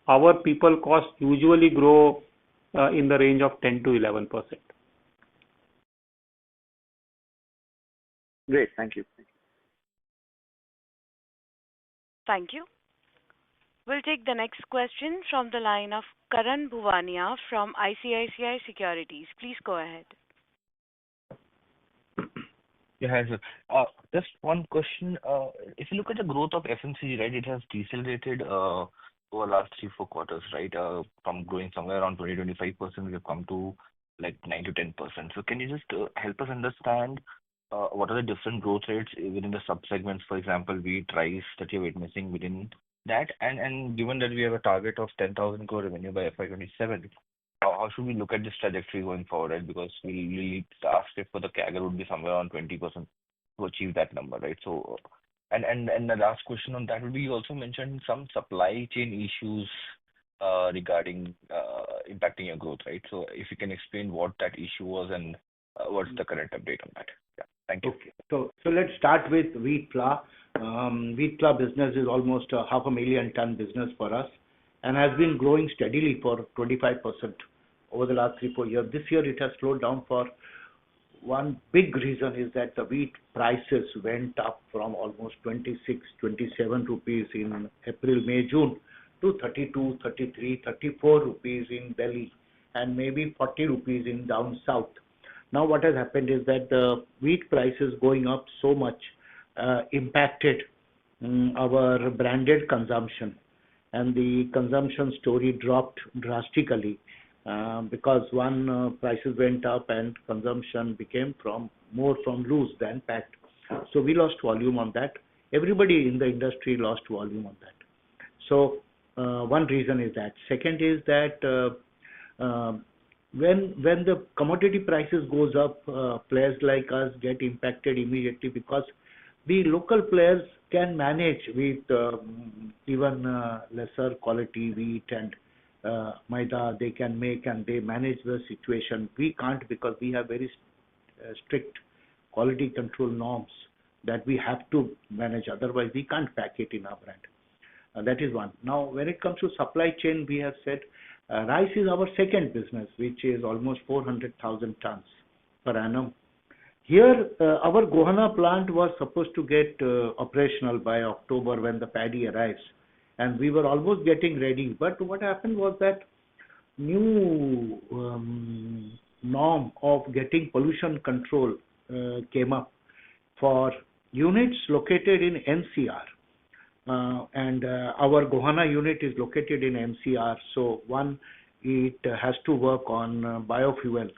our people cost usually grow in the range of 10 to 11%.
Great, thank you.
Thank you. We'll take the next question from the line of Karan Bhuvania from ICICI Securities. Please go ahead.
Yeah, hi, sir. Just one question. If you look at the growth of FMCG, right, it has decelerated over the last 3-4 quarters, right? From growing somewhere around 20-25%, we have come to like 9-10%. So can you just help us understand what are the different growth rates within the sub-segments, for example, wheat, rice, that you're witnessing within that? And given that we have a target of 10,000 crore revenue by FY27, how should we look at this trajectory going forward, right? Because we asked if for the CAGR would be somewhere around 20% to achieve that number, right? So, and the last question on that would be, you also mentioned some supply chain issues regarding impacting your growth, right? So if you can explain what that issue was and what's the current update on that? Yeah, thank you.
Okay. So let's start with wheat flour. Wheat flour business is almost a 500,000 ton business for us, and has been growing steadily for 25% over the last 3-4 years. This year it has slowed down for one big reason is that the wheat prices went up from almost 26, 27 rupees in April, May, June to 32, 33, 34 rupees in Delhi, and maybe 40 rupees in down south. Now what has happened is that the wheat prices going up so much impacted our branded consumption, and the consumption story dropped drastically because prices went up and consumption became more from loose than packed. So we lost volume on that. Everybody in the industry lost volume on that. So one reason is that. Second is that when the commodity prices goes up, players like us get impacted immediately because the local players can manage with even lesser quality wheat and maida they can make, and they manage the situation. We can't, because we have very strict quality control norms that we have to manage. Otherwise, we can't pack it in our brand. That is one. Now, when it comes to supply chain, we have said rice is our second business, which is almost 400,000 tons per annum. Here, our Gohana plant was supposed to get operational by October when the paddy arrives, and we were almost getting ready. But what happened was that new norm of getting pollution control came up for units located in NCR. And our Gohana unit is located in NCR. So one, it has to work on biofuel.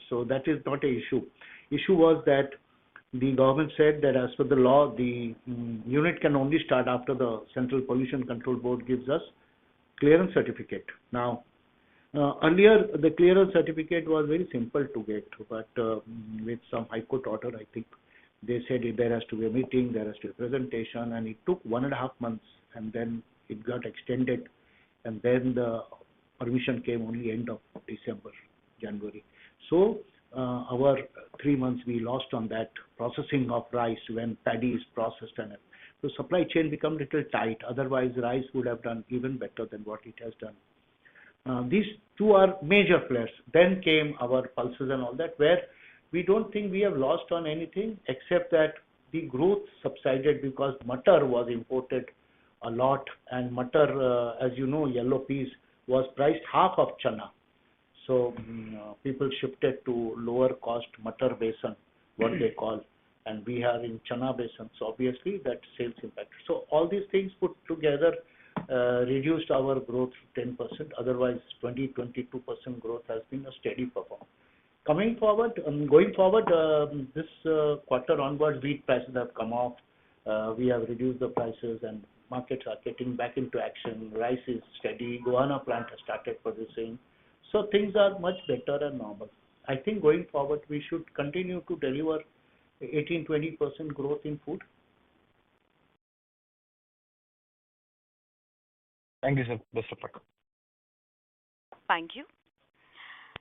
So that is not an issue. Issue was that the government said that as per the law, the unit can only start after the Central Pollution Control Board gives us clearance certificate. Now, earlier the clearance certificate was very simple to get, but with some High Court order, I think, they said there has to be a meeting, there has to be a presentation, and it took 1.5 months, and then it got extended, and then the permission came only end of December, January. So our 3 months we lost on that processing of rice when paddy is processed, and so supply chain become little tight. Otherwise, rice would have done even better than what it has done. These two are major players. Then came our pulses and all that, where we don't think we have lost on anything except that the growth subsided because mutton was imported a lot, and mutton, as you know, yellow peas was priced half of chana. So people shifted to lower cost mutton basin, what they call, and we are in chana basin. So obviously that sales impact. So all these things put together reduced our growth 10%. Otherwise, 20-22% growth has been a steady performance. Going forward, this quarter onwards, wheat prices have come off. We have reduced the prices, and markets are getting back into action. Rice is steady. Gohana plant has started producing. So things are much better and normal. I think going forward, we should continue to deliver 18-20% growth in food.
Thank you, sir. Best of luck.
Thank you.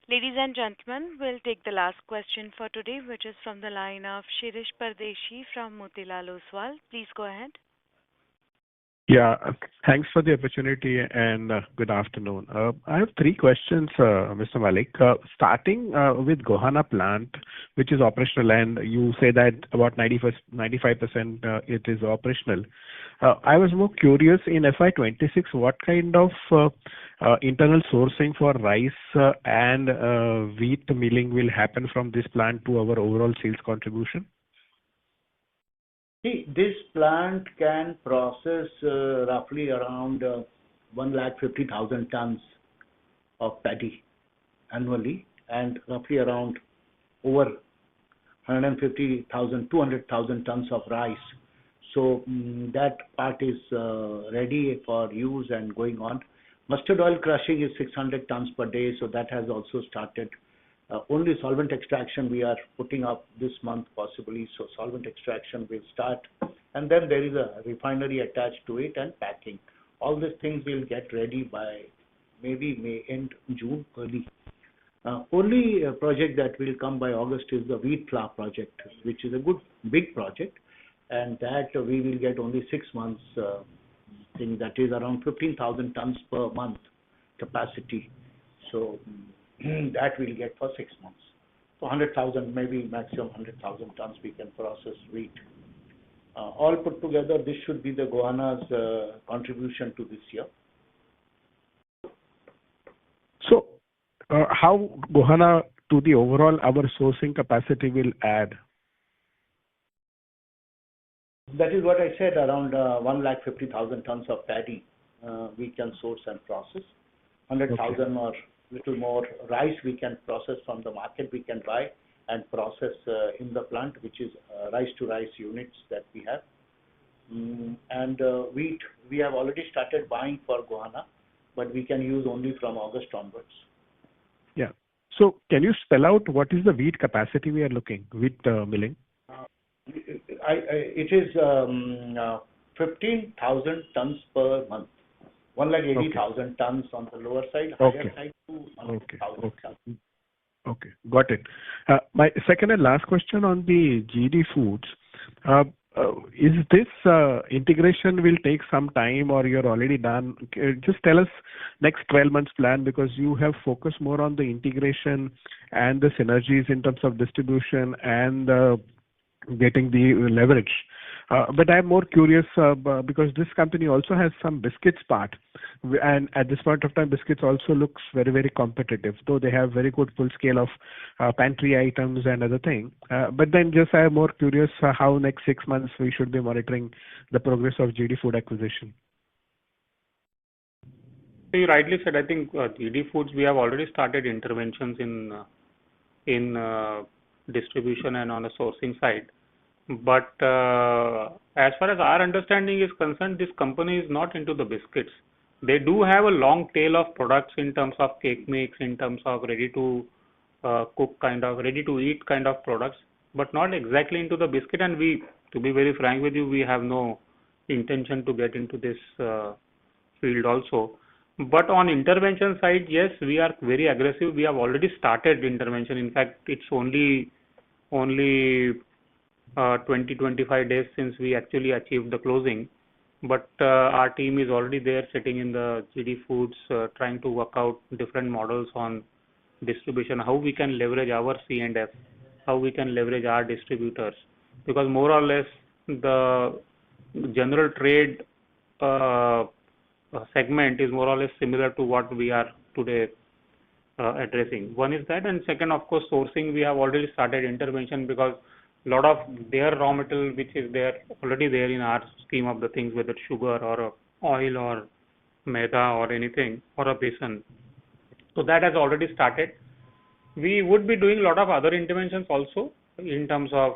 Ladies and gentlemen, we'll take the last question for today, which is from the line of Shirish Pardeshi from Motilal Oswal. Please go ahead.
Yeah, thanks for the opportunity and good afternoon. I have 3 questions, Mr. Malik. Starting with Gohana plant, which is operational, and you say that about 95% it is operational. I was more curious in FY26, what kind of internal sourcing for rice and wheat milling will happen from this plant to our overall sales contribution?
See, this plant can process roughly around 150,000 tons of paddy annually, and roughly around over 150,000, 200,000 tons of rice. So that part is ready for use and going on. Mustard oil crushing is 600 tons per day, so that has also started. Only solvent extraction we are putting up this month possibly, so solvent extraction will start, and then there is a refinery attached to it and packing. All these things will get ready by maybe May, end June early. Only project that will come by August is the wheat flour project, which is a good big project, and that we will get only 6 months thing, that is around 15,000 tons per month capacity. So that we'll get for 6 months. So 100,000, maybe maximum 100,000 tons we can process wheat. All put together, this should be the Gohana's contribution to this year.
So how Gohana to the overall our sourcing capacity will add?
That is what I said, around 150,000 tons of paddy we can source and process. 100,000 or little more rice we can process from the market, we can buy and process in the plant, which is rice to rice units that we have. And wheat, we have already started buying for Gohana, but we can use only from August onwards.
Yeah. So can you spell out what is the wheat capacity we are looking, wheat milling?
It is 15,000 tons per month. 180,000 tons on the lower side, higher side to 100,000 tons.
Okay, got it. My second and last question on the GD Foods. Is this integration will take some time or you're already done? Just tell us next 12 months plan, because you have focused more on the integration and the synergies in terms of distribution and getting the leverage. But I'm more curious because this company also has some biscuits part, and at this point of time, biscuits also looks very, very competitive, though they have very good full scale of pantry items and other thing. But then just I'm more curious how next 6 months we should be monitoring the progress of GD Food acquisition.
So you rightly said, I think GD Foods, we have already started interventions in distribution and on the sourcing side. But as far as our understanding is concerned, this company is not into the biscuits. They do have a long tail of products in terms of cake mix, in terms of ready to cook kind of, ready to eat kind of products, but not exactly into the biscuit. And we, to be very frank with you, we have no intention to get into this field also. But on intervention side, yes, we are very aggressive. We have already started intervention. In fact, it's only 20-25 days since we actually achieved the closing, but our team is already there sitting in the GD Foods trying to work out different models on distribution, how we can leverage our C&F, how we can leverage our distributors, because more or less the general trade segment is more or less similar to what we are today addressing. One is that, and second, of course, sourcing, we have already started intervention because a lot of their raw material which is there already there in our scheme of the things, whether sugar or oil or maida or anything or a besan. So that has already started. We would be doing a lot of other interventions also in terms of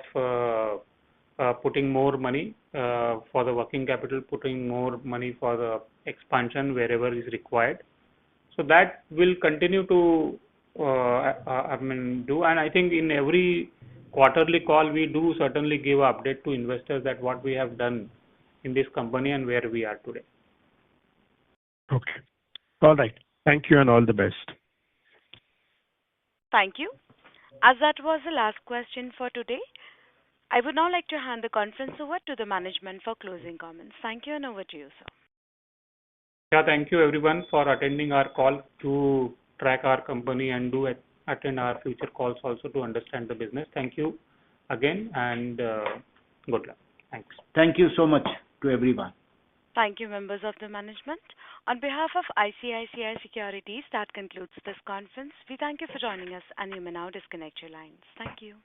putting more money for the working capital, putting more money for the expansion wherever is required. So that will continue to do, and I think in every quarterly call we do certainly give an update to investors that what we have done in this company and where we are today.
Okay. All right. Thank you and all the best.
Thank you. As that was the last question for today, I would now like to hand the conference over to the management for closing comments. Thank you and over to you, sir.
Yeah, thank you everyone for attending our call to track our company and do attend our future calls also to understand the business. Thank you again and good luck. Thanks.
Thank you so much to everyone.
Thank you, members of the management. On behalf of ICICI Securities, that concludes this conference. We thank you for joining us and you may now disconnect your lines. Thank you.